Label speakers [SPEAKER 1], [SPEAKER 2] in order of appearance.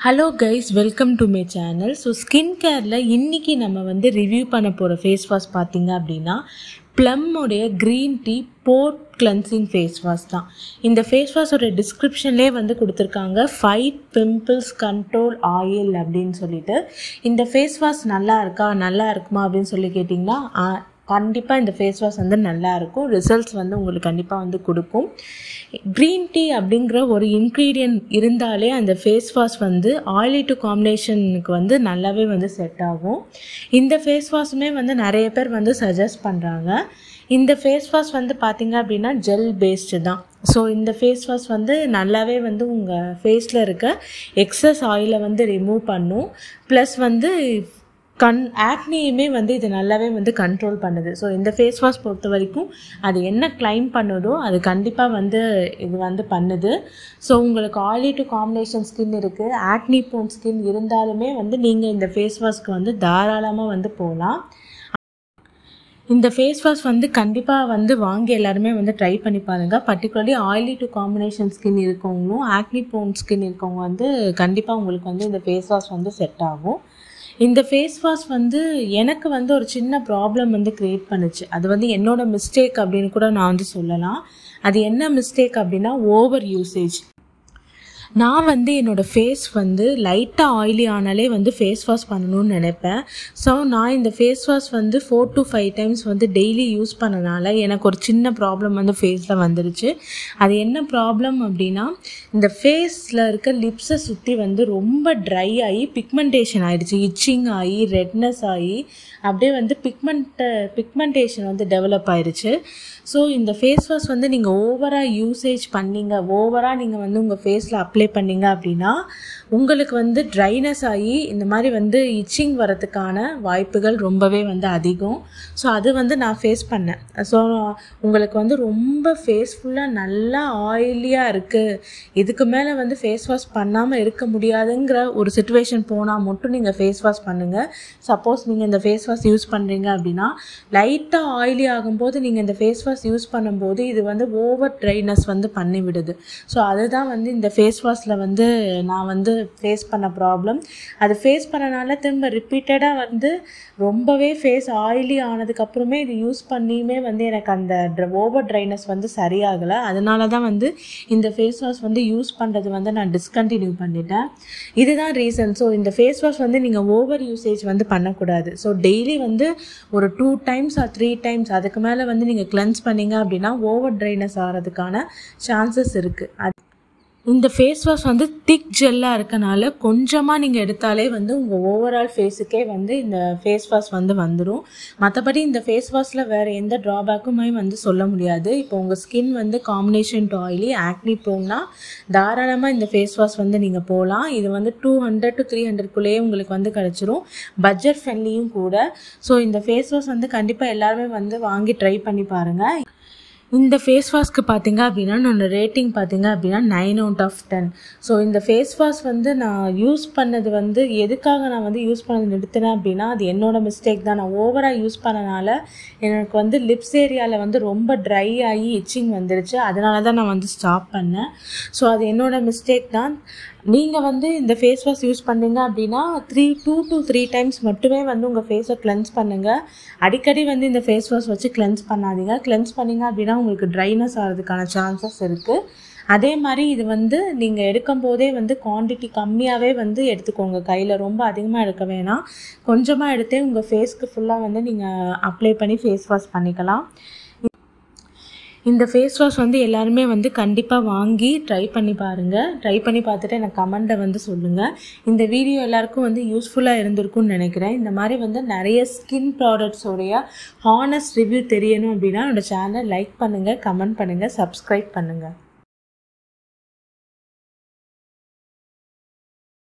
[SPEAKER 1] Hello guys, welcome to my channel. So skin கேரில் இன்றைக்கி நம்ம வந்து ரிவ்யூ பண்ண போகிற ஃபேஸ் வாஷ் பார்த்திங்க அப்படின்னா ப்ளம்முடைய க்ரீன் டீ போர் கிளென்சிங் ஃபேஸ் வாஷ் தான். இந்த ஃபேஸ் வாஷோட டிஸ்கிரிப்ஷன்லேயே வந்து கொடுத்துருக்காங்க ஃபைட் பிம்பிள்ஸ் கண்ட்ரோல் ஆயில் அப்படின்னு சொல்லிட்டு. இந்த ஃபேஸ் வாஷ் நல்லா இருக்குமா அப்படின்னு சொல்லி கேட்டிங்கன்னா கண்டிப்பாக இந்த ஃபேஸ் வாஷ் வந்து நல்லாயிருக்கும். ரிசல்ட்ஸ் வந்து உங்களுக்கு கண்டிப்பாக வந்து கொடுக்கும். க்ரீன் டீ அப்படிங்கிற ஒரு இன்க்ரீடியன்ட் இருந்தாலே அந்த ஃபேஸ் வாஷ் வந்து ஆயிலி டு காம்பினேஷனுக்கு வந்து நல்லாவே வந்து செட் ஆகும். இந்த ஃபேஸ் வாஷுமே வந்து நிறைய பேர் வந்து சஜஸ்ட் பண்ணுறாங்க. இந்த ஃபேஸ் வாஷ் வந்து பார்த்திங்க அப்படின்னா ஜெல் பேஸ்டு தான். ஸோ இந்த ஃபேஸ் வாஷ் வந்து நல்லாவே வந்து உங்கள் ஃபேஸில் இருக்க எக்ஸஸ் ஆயிலை வந்து ரிமூவ் பண்ணும். ப்ளஸ் வந்து ஆக்னியுமே வந்து இது நல்லாவே வந்து கண்ட்ரோல் பண்ணுது. ஸோ இந்த ஃபேஸ் வாஷ் பொறுத்த வரைக்கும் அது என்ன கிளைம் பண்ணுதோ அது கண்டிப்பாக வந்து இது வந்து பண்ணுது. ஸோ உங்களுக்கு ஆயிலி டு காம்பினேஷன் ஸ்கின் இருக்குது, ஆக்னி ப்ரோன் ஸ்கின் இருந்தாலுமே வந்து நீங்கள் இந்த ஃபேஸ் வாஷ்க்கு வந்து தாராளமாக வந்து போகலாம். இந்த ஃபேஸ் வாஷ் வந்து கண்டிப்பாக வந்து வாங்கி எல்லாருமே வந்து ட்ரை பண்ணி பாருங்கள். Particularly oily to combination skin இருக்கவங்களும் ஆக்னி ப்ரோன் ஸ்கின் இருக்கவங்க வந்து கண்டிப்பாக உங்களுக்கு வந்து இந்த ஃபேஸ் வாஷ் வந்து செட் ஆகும். இந்த ஃபேஸ் வாஷ் வந்து எனக்கு வந்து ஒரு சின்ன ப்ராப்ளம் வந்து க்ரியேட் பண்ணுச்சு. அது வந்து என்னோடய மிஸ்டேக் அப்படின்னு கூட நான் வந்து சொல்லலாம். அது என்ன மிஸ்டேக் அப்படின்னா ஓவர் யூசேஜ். நான் வந்து என்னோடய ஃபேஸ் வந்து லைட்டாக ஆயிலி ஆனாலே வந்து ஃபேஸ் வாஷ் பண்ணணும்னு நினைப்பேன். ஸோ நான் இந்த ஃபேஸ் வாஷ் வந்து 4 to 5 டைம்ஸ் வந்து டெய்லி யூஸ் பண்ணனால எனக்கு ஒரு சின்ன ப்ராப்ளம் வந்து ஃபேஸில் வந்துருச்சு. அது என்ன ப்ராப்ளம் அப்படின்னா இந்த ஃபேஸில் இருக்க லிப்ஸை சுற்றி வந்து ரொம்ப ட்ரை ஆகி பிக்மெண்டேஷன் ஆகிடுச்சு. இச்சிங் ஆகி ரெட்னஸ் ஆகி அப்படியே வந்து பிக்மெண்டேஷன் வந்து டெவலப் ஆயிடுச்சு. ஸோ இந்த ஃபேஸ் வாஷ் வந்து நீங்கள் ஓவராக யூசேஜ் பண்ணீங்க, ஓவராக நீங்கள் வந்து உங்கள் ஃபேஸில் அப்ளை பண்ணீங்க அப்படின்னா உங்களுக்கு வந்து ட்ரைனஸ் ஆகி இந்த மாதிரி வந்து இச்சிங் வரதுக்கான வாய்ப்புகள் ரொம்பவே வந்து அதிகம். ஸோ அது வந்து நான் ஃபேஸ் பண்ணேன். ஸோ உங்களுக்கு வந்து ரொம்ப ஃபேஸ் ஃபுல்லாக நல்லா ஆயிலியாக இருக்குது, இதுக்கு மேலே வந்து ஃபேஸ் வாஷ் பண்ணாமல் இருக்க முடியாதுங்கிற ஒரு சிச்சுவேஷன் போனால் மட்டும் நீங்கள் ஃபேஸ் வாஷ் பண்ணுங்கள். சப்போஸ் நீங்கள் இந்த ஃபேஸ் வாஷ் யூஸ் பண்ணுறீங்க அப்படின்னா லைட்டாக ஆயிலி ஆகும்போது நீங்கள் இந்த ஃபேஸ் வாஷ் யூஸ் பண்ணும்போது இது வந்து ஓவர் ட்ரைனஸ் வந்து பண்ணி விடுது. ஸோ அதுதான் வந்து இந்த ஃபேஸ் வாஷில் வந்து நான் வந்து ஃபேஸ் பண்ண ப்ராப்ளம். அது ஃபேஸ் பண்ணனால திரும்ப ரிப்பீட்டடாக வந்து ரொம்பவே ஃபேஸ் ஆயிலி ஆனதுக்கப்புறமே இது யூஸ் பண்ணியுமே வந்து எனக்கு அந்த ஓவர் ட்ரைனஸ் வந்து சரியாகலை. அதனால தான் வந்து இந்த ஃபேஸ் வாஷ் வந்து யூஸ் பண்ணுறது வந்து நான் டிஸ்கண்டினியூ பண்ணிட்டேன். இதுதான் ரீசன். ஸோ இந்த ஃபேஸ் வாஷ் வந்து நீங்கள் ஓவர் யூசேஜ் வந்து பண்ணக்கூடாது. ஸோ டெய்லி வந்து ஒரு 2 times or 3 times அதுக்கு மேலே வந்து நீங்கள் கிளென்ஸ் பண்ணீங்க அப்படின்னா ஓவர் ட்ரைனஸ் ஆகிறதுக்கான சான்சஸ் இருக்குது. இந்த ஃபேஸ் வாஷ் வந்து திக் ஜெல்லாக இருக்கனால கொஞ்சமாக நீங்கள் எடுத்தாலே வந்து உங்கள் ஓவரால் ஃபேஸுக்கே வந்து இந்த ஃபேஸ் வாஷ் வந்து வந்துடும். மற்றபடி இந்த ஃபேஸ் வாஷில் வேறு எந்த ட்ராபேக்குமே வந்து சொல்ல முடியாது. இப்போ உங்கள் ஸ்கின் வந்து காம்பினேஷன் டு ஆயிலி ஆக்னி ப்ரோன்னா தாராளமாக இந்த ஃபேஸ் வாஷ் வந்து நீங்கள் போகலாம். இது வந்து 200 to 300 உங்களுக்கு வந்து கிடச்சிரும். பட்ஜெட் ஃப்ரெண்ட்லியும் கூட. ஸோ இந்த ஃபேஸ் வாஷ் வந்து கண்டிப்பாக எல்லாருமே வந்து வாங்கி ட்ரை பண்ணி பாருங்கள். இந்த ஃபேஸ் வாஷ்க்கு பார்த்தீங்க அப்படின்னா என்னோட ரேட்டிங் பார்த்தீங்க அப்படின்னா 9 out of 10. ஸோ இந்த ஃபேஸ் வாஷ் வந்து நான் யூஸ் பண்ணது வந்து எதுக்காக நான் வந்து யூஸ் பண்ணது நிறுத்தினேன் அப்படின்னா அது என்னோடய மிஸ்டேக் தான். நான் ஓவராக யூஸ் பண்ணனால எனக்கு வந்து லிப்ஸ் ஏரியாவில் வந்து ரொம்ப ட்ரை ஆகி இச்சிங் வந்துருச்சு. அதனால தான் நான் வந்து ஸ்டாப் பண்ணேன். ஸோ அது என்னோடய மிஸ்டேக் தான். நீங்கள் வந்து இந்த ஃபேஸ் வாஷ் யூஸ் பண்ணுறீங்க அப்படின்னா 2 to 3 times மட்டுமே வந்து உங்கள் ஃபேஸை கிளென்ஸ் பண்ணுங்கள். அடிக்கடி வந்து இந்த ஃபேஸ் வாஷ் வச்சு கிளென்ஸ் பண்ணாதீங்க. கிளென்ஸ் பண்ணிங்க அப்படின்னா உங்களுக்கு ட்ரைனஸ் ஆகிறதுக்கான சான்சஸ் இருக்குது. அதே மாதிரி இது வந்து நீங்கள் எடுக்கும் போதே வந்து குவான்டிட்டி கம்மியாகவே வந்து எடுத்துக்கோங்க. கையில் ரொம்ப அதிகமாக எடுக்க வேணாம், கொஞ்சமாக எடுத்தே உங்கள் ஃபேஸ்க்கு ஃபுல்லாக வந்து நீங்கள் அப்ளை பண்ணி ஃபேஸ் வாஷ் பண்ணிக்கலாம். இந்த ஃபேஸ் வாஷ் வந்து எல்லாருமே வந்து கண்டிப்பாக வாங்கி ட்ரை பண்ணி பாருங்கள். ட்ரை பண்ணி பார்த்துட்டு எனக்கு கமெண்ட்டை வந்து சொல்லுங்கள். இந்த வீடியோ எல்லாருக்கும் வந்து யூஸ்ஃபுல்லாக இருந்திருக்கும்னு நினைக்கிறேன். இந்த மாதிரி வந்து நிறைய ஸ்கின் ப்ராடக்ட்ஸோடைய ஹானஸ்ட் ரிவ்யூ தெரியணும் அப்படின்னா என்னோடய சேனல் லைக் பண்ணுங்கள், கமெண்ட் பண்ணுங்கள், சப்ஸ்கிரைப் பண்ணுங்கள்.